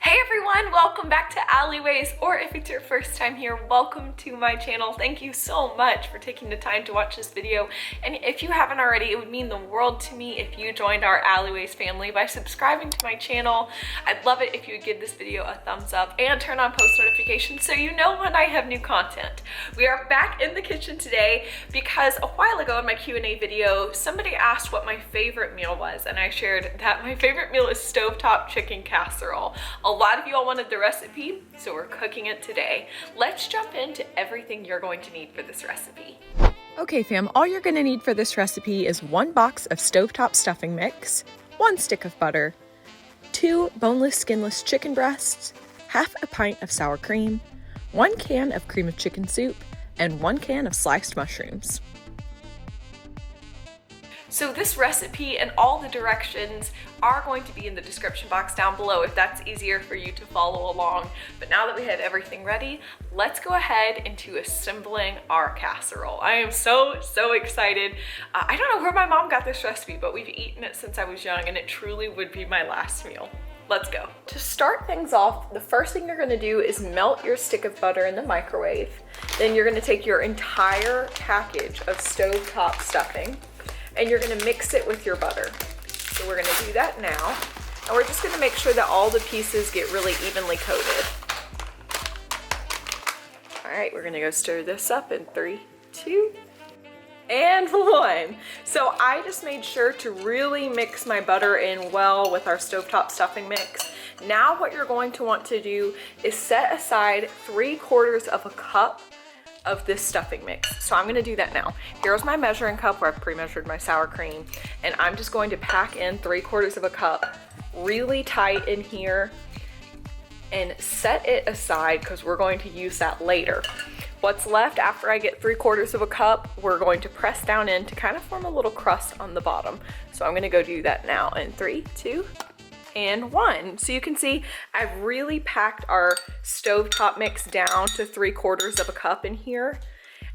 Hey everyone, welcome back to Alleyways, or if it's your first time here, welcome to my channel. Thank you so much for taking the time to watch this video. And if you haven't already, it would mean the world to me if you joined our Alleyways family by subscribing to my channel. I'd love it if you would give this video a thumbs up and turn on post notifications so you know when I have new content. We are back in the kitchen today because a while ago in my Q&A video, somebody asked what my favorite meal was, and I shared that my favorite meal is Stovetop Chicken Casserole. A lot of you all wanted the recipe, so we're cooking it today. Let's jump into everything you're going to need for this recipe. Okay fam, all you're gonna need for this recipe is 1 box of Stovetop Stuffing mix, 1 stick of butter, 2 boneless skinless chicken breasts, half a pint of sour cream, 1 can of cream of chicken soup, and 1 can of sliced mushrooms. So this recipe and all the directions are going to be in the description box down below if that's easier for you to follow along. But now that we have everything ready, let's go ahead into assembling our casserole. I am so excited. I don't know where my mom got this recipe, but we've eaten it since I was young and it truly would be my last meal. Let's go. To start things off, the first thing you're gonna do is melt your stick of butter in the microwave. Then you're gonna take your entire package of Stovetop stuffing and you're gonna mix it with your butter. So we're gonna do that now. And we're just gonna make sure that all the pieces get really evenly coated. All right, we're gonna go stir this up in 3, 2, and 1. So I just made sure to really mix my butter in well with our Stovetop stuffing mix. Now what you're going to want to do is set aside 3/4 of a cup of this stuffing mix. So I'm gonna do that now. Here's my measuring cup where I've pre-measured my sour cream, and I'm just going to pack in 3/4 of a cup really tight in here and set it aside because we're going to use that later. What's left after I get 3/4 of a cup, we're going to press down in to kind of form a little crust on the bottom. So I'm gonna go do that now in 3, 2, and 1. So you can see I've really packed our Stovetop mix down to 3/4 of a cup in here.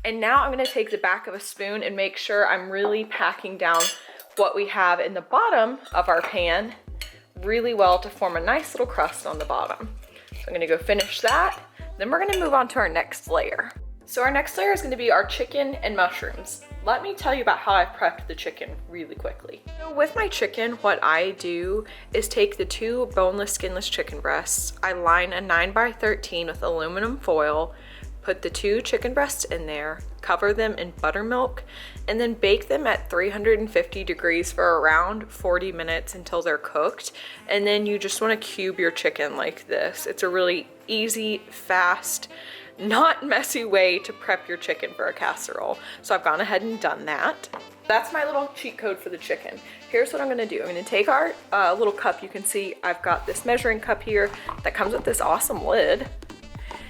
And now I'm gonna take the back of a spoon and make sure I'm really packing down what we have in the bottom of our pan really well to form a nice little crust on the bottom. So I'm gonna go finish that. Then we're gonna move on to our next layer. So our next layer is gonna be our chicken and mushrooms. Let me tell you about how I prepped the chicken really quickly. So with my chicken, what I do is take the 2 boneless skinless chicken breasts. I line a 9x13 with aluminum foil, put the 2 chicken breasts in there, cover them in buttermilk, and then bake them at 350 degrees for around 40 minutes until they're cooked. And then you just wanna cube your chicken like this. It's a really easy, fast, not messy way to prep your chicken for a casserole. So I've gone ahead and done that. That's my little cheat code for the chicken. Here's what I'm gonna do. I'm gonna take our little cup. You can see I've got this measuring cup here that comes with this awesome lid.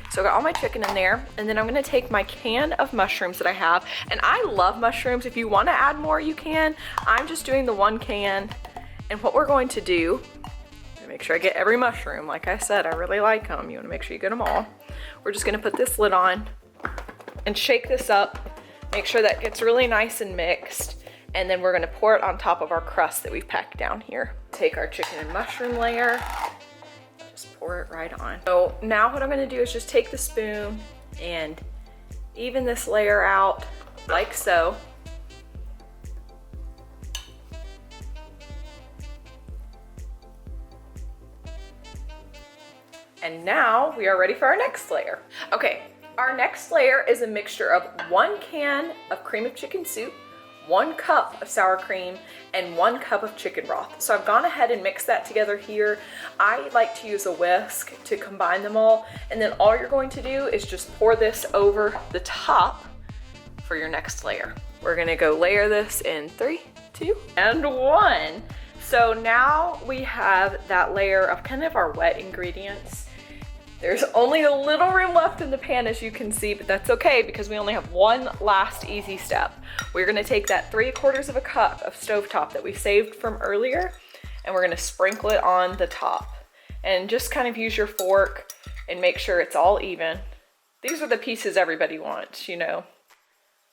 So I got all my chicken in there, and then I'm gonna take my can of mushrooms that I have, and I love mushrooms. If you wanna add more, you can. I'm just doing the 1 can, and what we're going to do, make sure I get every mushroom. Like I said, I really like them. You wanna make sure you get them all. We're just gonna put this lid on and shake this up, make sure that gets really nice and mixed, and then we're gonna pour it on top of our crust that we've packed down here. Take our chicken and mushroom layer, just pour it right on. So now what I'm gonna do is just take the spoon and even this layer out like so. And now we are ready for our next layer. Okay, our next layer is a mixture of 1 can of cream of chicken soup, 1 cup of sour cream, and 1 cup of chicken broth. So I've gone ahead and mixed that together here. I like to use a whisk to combine them all. And then all you're going to do is just pour this over the top for your next layer. We're gonna go layer this in 3, 2, and 1. So now we have that layer of kind of our wet ingredients. There's only a little room left in the pan, as you can see, but that's okay because we only have one last easy step. We're gonna take that 3/4 of a cup of Stovetop that we saved from earlier, and we're gonna sprinkle it on the top. And just kind of use your fork and make sure it's all even. These are the pieces everybody wants, you know.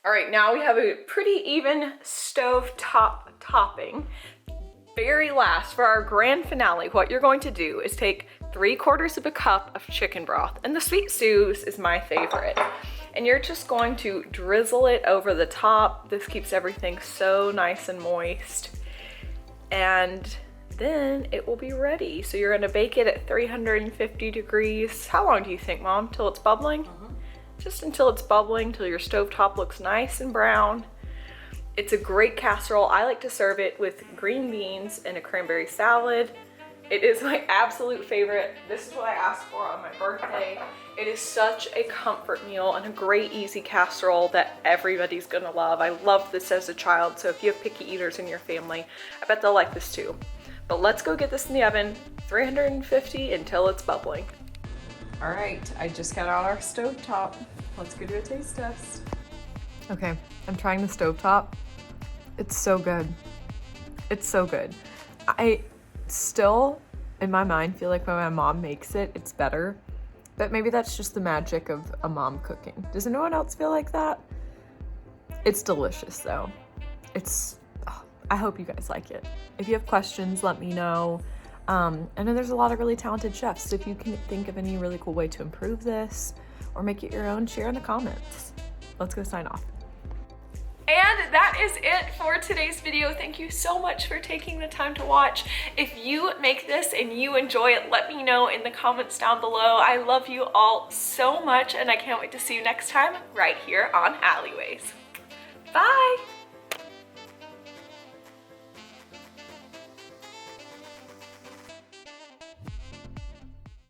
All right, now we have a pretty even Stovetop topping. Very last, for our grand finale, what you're going to do is take 3/4 of a cup of chicken broth, and the sweet stews is my favorite. And you're just going to drizzle it over the top. This keeps everything so nice and moist. And then it will be ready. So you're gonna bake it at 350 degrees. How long do you think, Mom? Till it's bubbling? Just until it's bubbling, till your stovetop looks nice and brown. It's a great casserole. I like to serve it with green beans and a cranberry salad. It is my absolute favorite. This is what I asked for on my birthday. It is such a comfort meal and a great easy casserole that everybody's gonna love. I loved this as a child, so if you have picky eaters in your family, I bet they'll like this too. But let's go get this in the oven, 350 until it's bubbling. All right, I just got out our stovetop. Let's go do a taste test. Okay, I'm trying the stovetop. It's so good. It's so good. I still, in my mind, feel like when my mom makes it, it's better. But maybe that's just the magic of a mom cooking. Does anyone else feel like that? It's delicious though. I hope you guys like it. If you have questions, let me know. I know there's a lot of really talented chefs, so if you can think of any really cool way to improve this or make it your own, share in the comments. Let's go sign off. And that is it for today's video. Thank you so much for taking the time to watch. If you make this and you enjoy it, let me know in the comments down below. I love you all so much, and I can't wait to see you next time right here on Alleyways. Bye!